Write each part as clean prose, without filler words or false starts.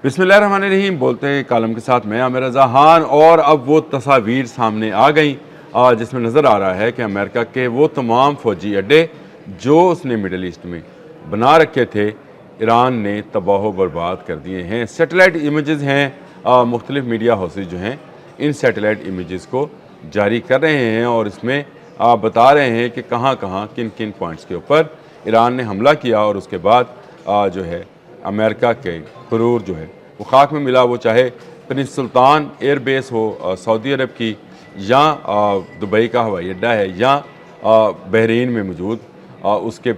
बिस्मिल्लाहिर्रहमानिर्रहीम बोलते हैं कॉलम के साथ मैं आमिर रज़ा खान। और अब वो तस्वीर सामने आ गई जिसमें नज़र आ रहा है कि अमेरिका के वो तमाम फ़ौजी अड्डे जो उसने मिडल ईस्ट में बना रखे थे ईरान ने तबाह बर्बाद कर दिए हैं। सैटेलाइट इमेजेस हैं, मुख्तलिफ़ मीडिया हाउसेज जो हैं इन सैटेलाइट इमेजेस को जारी कर रहे हैं और इसमें बता रहे हैं कि कहाँ कहाँ किन किन पॉइंट्स के ऊपर ईरान ने हमला किया और उसके बाद जो है अमेरिका के गुरूर जो है वो खाक में मिला। वो चाहे प्रिंस सुल्तान एयर बेस हो सऊदी अरब की, या दुबई का हवाई अड्डा है, या बहरीन में मौजूद उसके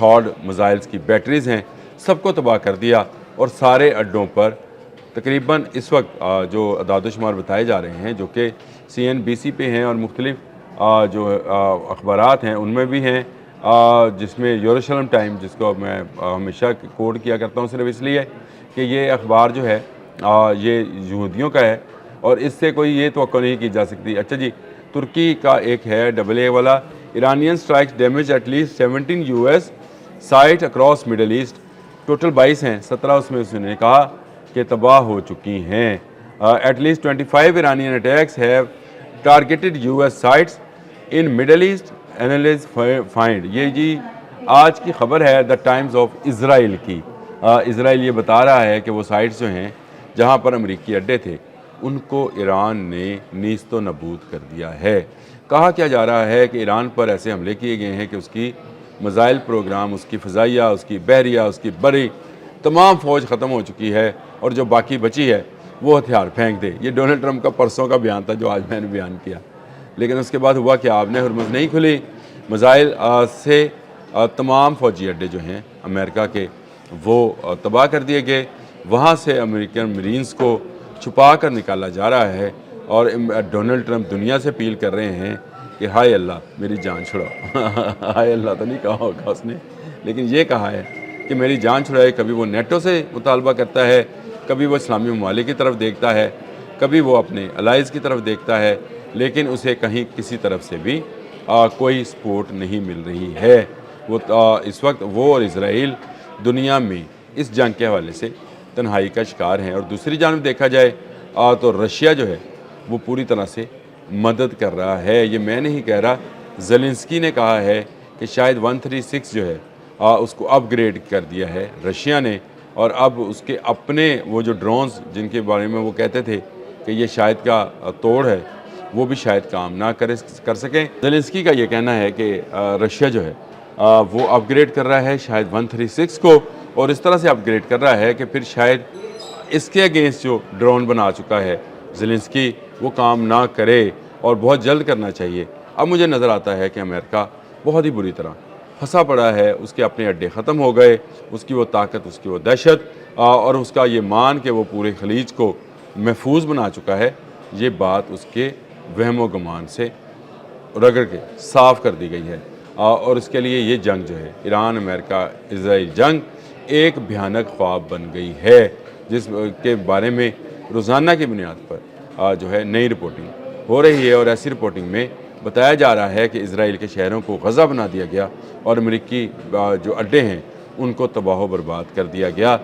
थॉड मिसाइल्स की बैटरीज़ हैं, सबको तबाह कर दिया। और सारे अड्डों पर तकरीबन इस वक्त जो अदाद-ओ-शुमार बताए जा रहे हैं जो कि CNBC पे हैं और मुख्तलिफ़ जो अखबारात हैं उनमें भी हैं, जिसमें यरूशलेम टाइम जिसको मैं हमेशा कोट किया करता हूँ सिर्फ इसलिए कि ये अखबार जो है ये यहूदियों का है और इससे कोई ये तवक्को नहीं की जा सकती। अच्छा जी, तुर्की का एक है AA वाला, Iranian strikes damage at least 17 US site across middle east, total 22 हैं, 17 उसमें उसने कहा कि तबाह हो चुकी हैं। At least 25 Iranian attacks have targeted US sites in middle east analyst find. ये जी आज की खबर है द टाइम्स ऑफ इसराइल की। इसराइल ये बता रहा है कि वो साइट्स जो हैं जहाँ पर अमेरिकी अड्डे थे उनको ईरान ने नीस्तो नबूद कर दिया है। कहा क्या जा रहा है कि ईरान पर ऐसे हमले किए गए हैं कि उसकी मिसाइल प्रोग्राम, उसकी फ़ज़ाइया, उसकी बहरिया, उसकी बरी तमाम फ़ौज ख़त्म हो चुकी है और जो बाकी बची है वो हथियार फेंक दे। ये डोनाल्ड ट्रंप का परसों का बयान था जो आज मैंने बयान किया। लेकिन उसके बाद हुआ कि आपने हुर्मुज़ नहीं खुली, मिसाइल से तमाम फ़ौजी अड्डे जो हैं अमेरिका के वो तबाह कर दिए गए। वहाँ से अमेरिकन मरीन्स को छुपा कर निकाला जा रहा है और डोनाल्ड ट्रंप दुनिया से अपील कर रहे हैं कि हाय अल्लाह मेरी जान छुड़ाओ। हाय अल्लाह तो नहीं कहा होगा उसने, लेकिन ये कहा है कि मेरी जान छुड़ाए। कभी वो नेटो से मुतालबा करता है, कभी वो इस्लामी ममालिक की तरफ देखता है, कभी वो अपने अलाइज़ की तरफ देखता है, लेकिन उसे कहीं किसी तरफ से भी कोई सपोर्ट नहीं मिल रही है। वो इस वक्त वो और इसराइल दुनिया में इस जंग के हवाले से तन्हाई का शिकार हैं। और दूसरी जानब देखा जाए तो रशिया जो है वो पूरी तरह से मदद कर रहा है। ये मैं नहीं कह रहा, ज़ेलेंस्की ने कहा है कि शायद 136 जो है उसको अपग्रेड कर दिया है रशिया ने, और अब उसके अपने वो जो ड्रोन्स जिनके बारे में वो कहते थे कि ये शायद का तोड़ है वो भी शायद काम ना कर सकें। ज़ेलेंस्की का ये कहना है कि रशिया जो है वो अपग्रेड कर रहा है शायद 136 को, और इस तरह से अपग्रेड कर रहा है कि फिर शायद इसके अगेंस्ट जो ड्रोन बना चुका है ज़ेलेंस्की वो काम ना करे और बहुत जल्द करना चाहिए। अब मुझे नज़र आता है कि अमेरिका बहुत ही बुरी तरह फंसा पड़ा है, उसके अपने अड्डे ख़त्म हो गए, उसकी वो ताकत, उसकी वो दहशत और उसका ये मान कि वो पूरे खलीज को महफूज बना चुका है, ये बात उसके वहम व गुमान से रगड़ के साफ़ कर दी गई है। और इसके लिए ये जंग जो है ईरान अमेरिका इसराइल जंग एक भयानक ख्वाब बन गई है, जिस के बारे में रोज़ाना की बुनियाद पर जो है नई रिपोर्टिंग हो रही है। और ऐसी रिपोर्टिंग में बताया जा रहा है कि इसराइल के शहरों को गज़ा बना दिया गया और अमेरिकी जो अड्डे हैं उनको तबाह बर्बाद कर दिया गया।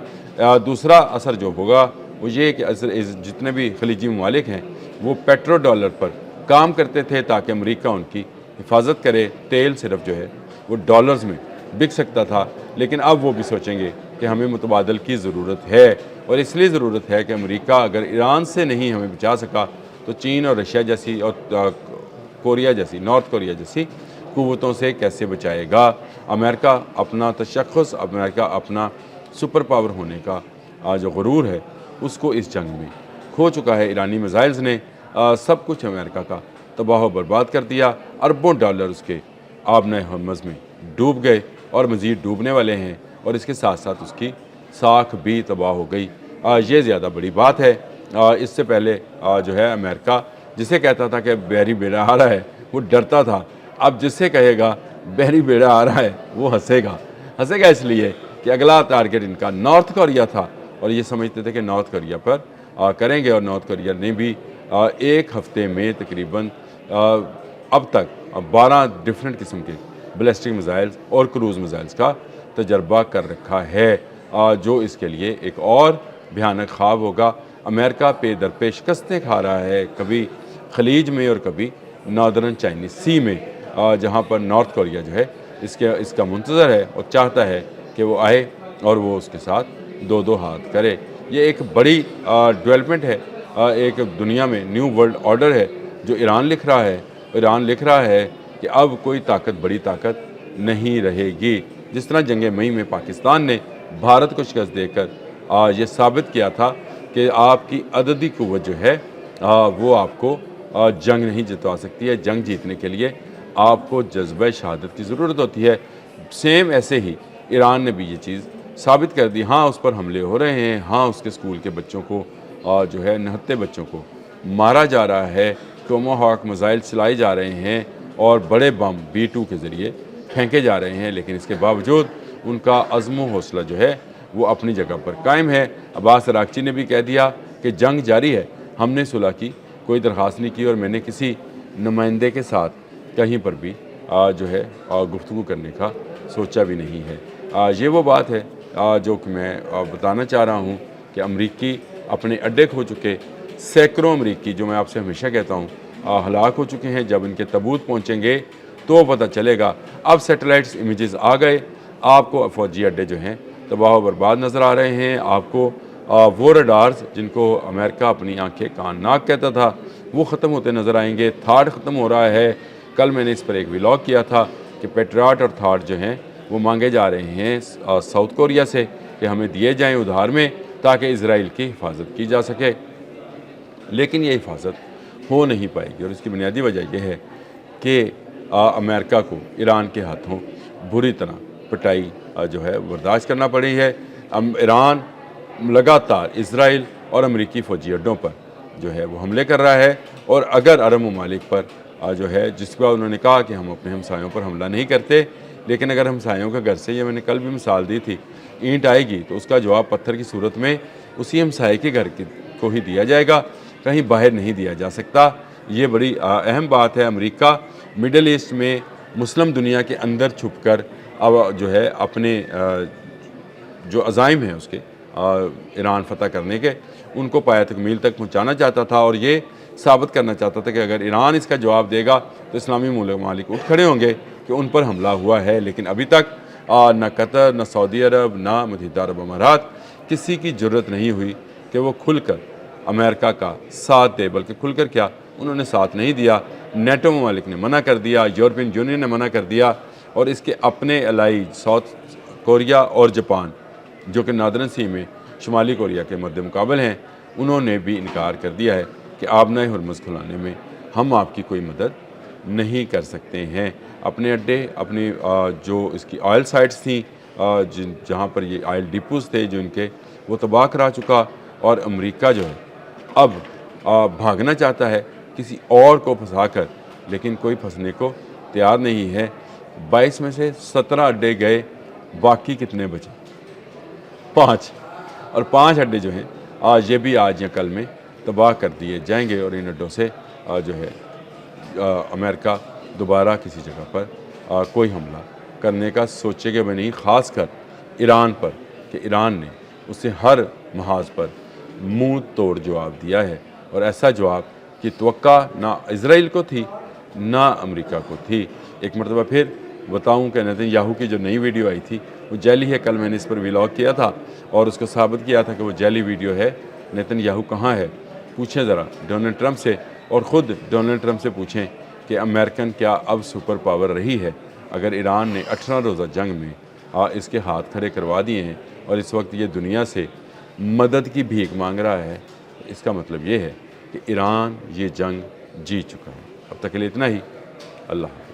दूसरा असर जो होगा वो ये कि जितने भी खलीजी ममालिक हैं वो पेट्रो डॉलर पर काम करते थे ताकि अमेरिका उनकी हिफाजत करे। तेल सिर्फ जो है वो डॉलर्स में बिक सकता था, लेकिन अब वो भी सोचेंगे कि हमें मुतबादल की ज़रूरत है, और इसलिए ज़रूरत है कि अमेरिका अगर ईरान से नहीं हमें बचा सका तो चीन और रशिया जैसी और कोरिया जैसी, नॉर्थ कोरिया जैसी क़ुव्वतों से कैसे बचाएगा। अमेरिका अपना तशख़्ख़ुस, अमेरिका अपना सुपर पावर होने का जो गुरूर है उसको इस जंग में खो चुका है। ईरानी मिसाइल्स ने सब कुछ अमेरिका का तबाह बर्बाद कर दिया। अरबों डॉलर उसके आबने हुर्मुज़ में डूब गए और मज़ीद डूबने वाले हैं, और इसके साथ साथ उसकी साख भी तबाह हो गई। ये ज़्यादा बड़ी बात है। इससे पहले जो है अमेरिका जिसे कहता था कि बहरी बेड़ा आ रहा है वो डरता था, अब जिससे कहेगा बहरी बेड़ा आ रहा है वो हंसेगा। हंसेगा इसलिए कि अगला टारगेट इनका नॉर्थ कोरिया था और ये समझते थे कि नॉर्थ कोरिया पर करेंगे, और नॉर्थ कोरिया ने भी एक हफ़्ते में तकरीबन अब तक 12 डिफरेंट किस्म के बैलिस्टिक मिसाइल्स और क्रूज़ मिसाइल्स का तजर्बा कर रखा है, जो इसके लिए एक और بھیانک خواب ہوگا۔ امریکہ پہ در پہ شکستیں کھا رہا ہے، کبھی خلیج میں اور کبھی ناردرن چائنیز سی میں، جہاں پر نارتھ کوریا جو ہے اس کا منتظر ہے اور چاہتا ہے کہ وہ آئے اور وہ اس کے ساتھ دو دو ہاتھ کرے۔ یہ ایک بڑی ڈیولپمنٹ ہے، ایک دنیا میں نیو ورلڈ آرڈر ہے جو ایران لکھ رہا ہے۔ ایران لکھ رہا ہے کہ اب کوئی طاقت بڑی طاقت نہیں رہے گی۔ جس طرح جنگ مئی میں پاکستان نے بھارت کو شکست دے کر یہ ثابت کیا تھا کہ آپ کی عددی قوت جو ہے وہ آپ کو جنگ نہیں جتوا سکتی ہے۔ جنگ جیتنے کے لیے آپ کو جذبہ شہادت کی ضرورت ہوتی ہے۔ سیم ایسے ہی ایران نے بھی یہ چیز ثابت کر دی۔ ہاں اس پر حملے ہو رہے ہیں، ہاں اس کے اسکول کے بچوں کو جو ہے نہتے بچوں کو مارا جا رہا ہے، ٹوماہاک میزائل چلائے جا رہے ہیں اور بڑے بم B-2 کے ذریعے پھینکے جا رہے ہیں، لیکن اس کے باوجود ان کا عزم و حوصلہ جو ہے وہ اپنی جگہ پر قائم ہے۔ عباس عراقچی نے بھی کہہ دیا کہ جنگ جاری ہے، ہم نے صلح کی کوئی درخواست نہیں کی اور میں نے کسی نمائندے کے ساتھ کہیں پر بھی جو ہے گفتگو کرنے کا سوچا بھی نہیں ہے۔ یہ وہ بات ہے جو کہ میں بتانا چاہ رہا ہوں کہ امریکی اپنے اڈے کھو چکے، سینکڑوں امریکی جو میں آپ سے ہمیشہ کہتا ہوں ہلاک ہو چکے ہیں۔ جب ان کے تابوت پہنچیں گے تو پتہ چلے گا۔ اب سیٹلائٹس امیجز آ گئے، آپ کو فوجی اڈے جو ہیں تباہ و برباد نظر آ رہے ہیں۔ آپ کو وہ ریڈارز جن کو امریکہ اپنی آنکھیں کان ناک کہتا تھا وہ ختم ہوتے نظر آئیں گے۔ تھاڈ ختم ہو رہا ہے۔ کل میں نے اس پر ایک ولاگ کیا تھا کہ پیٹریاٹ اور تھاڈ جو ہیں وہ مانگے جا رہے ہیں ساؤتھ کوریا سے کہ ہمیں دیے جائیں ادھار میں تاکہ اسرائیل کی حفاظت کی جا سکے، لیکن یہ حفاظت ہو نہیں پائے گی۔ اور اس کی بنیادی وجہ یہ ہے کہ امریکہ کو ایران کے ہاتھوں بری طرح پٹائی جو ہے برداشت کرنا پڑی ہے۔ ایران لگاتار اسرائیل اور امریکی فوجی اڈوں پر جو ہے وہ حملے کر رہا ہے، اور اگر عرب ممالک پر جو ہے جس کا انہوں نے کہا کہ ہم اپنے ہمسایوں پر حملہ نہیں کرتے، لیکن اگر ہمسایوں کے گھر سے، یہ میں نے کل بھی مثال دی تھی، اینٹ آئے گی تو اس کا جواب پتھر کی صورت میں اسی ہمسائے کے گھر کو ہی دیا جائے گا، کہیں باہر نہیں دیا جا سکتا۔ یہ بڑی اہم بات ہے۔ امریکہ مڈل ایسٹ میں مسلم دنیا کے اندر چھپ کر اب جو ہے اپنے جو عزائم ہیں اس کے ایران فتح کرنے کے، ان کو پایہ تکمیل تک پہنچانا چاہتا تھا، اور یہ ثابت کرنا چاہتا تھا کہ اگر ایران اس کا جواب دے گا تو اسلامی ممالک اٹھ کھڑے ہوں گے کہ ان پر حملہ ہوا ہے۔ لیکن ابھی تک نہ قطر، نہ سعودی عرب، نہ متحدہ عرب امارات کسی کی جرت نہیں ہوئی کہ وہ کھل کر امریکہ کا ساتھ دے، بلکہ کھل کر کیا انہوں نے ساتھ نہیں دیا۔ نیٹو ممالک نے منع کر دیا، یورپین یونین نے منع کر دیا، اور اس کے اپنے الائی ساؤتھ کوریا اور جاپان جو کہ ناردرن سی میں شمالی کوریا کے مد مقابل ہیں، انہوں نے بھی انکار کر دیا ہے کہ آبنۂ ہرمز کھلانے میں ہم آپ کی کوئی مدد نہیں کر سکتے ہیں۔ اپنے اڈے، اپنی جو اس کی آئل سائٹس تھیں جہاں پر یہ آئل ڈپوز تھے جو ان کے، وہ تباہ کرا چکا، اور امریکہ جو ہے اب بھاگنا چاہتا ہے کسی اور کو پھنسا کر، لیکن کوئی پھنسنے کو تیار نہیں ہے۔ 22 میں سے 17 اڈے گئے، باقی کتنے بچے؟ 5، اور 5 اڈے جو ہیں یہ بھی آج یا کل میں تباہ کر دیے جائیں گے، اور ان اڈوں سے جو ہے امریکہ دوبارہ کسی جگہ پر کوئی حملہ کرنے کا سوچے گا بھی نہیں، خاص کر ایران پر، کہ ایران نے اسے ہر محاذ پر منہ توڑ جواب دیا ہے، اور ایسا جواب کی توقع نہ اسرائیل کو تھی نہ امریکہ کو تھی۔ ایک مرتبہ پھر بتاؤں کہ نیتن یاہو کی جو نئی ویڈیو آئی تھی وہ جعلی ہے۔ کل میں نے اس پر ولاگ کیا تھا اور اس کو ثابت کیا تھا کہ وہ جعلی ویڈیو ہے۔ نیتن یاہو کہاں ہے؟ پوچھیں ذرا ڈونلڈ ٹرمپ سے، اور خود ڈونلڈ ٹرمپ سے پوچھیں کہ امریکن کیا اب سپر پاور رہی ہے اگر ایران نے 18 روزہ جنگ میں اس کے ہاتھ کھڑے کروا دیے ہیں اور اس وقت یہ دنیا سے مدد کی بھیک مانگ رہا ہے۔ اس کا مطلب یہ ہے کہ ایران یہ جنگ جیت چکا ہے۔ اب تک کے لیے اتنا ہی۔ اللہ حافظ۔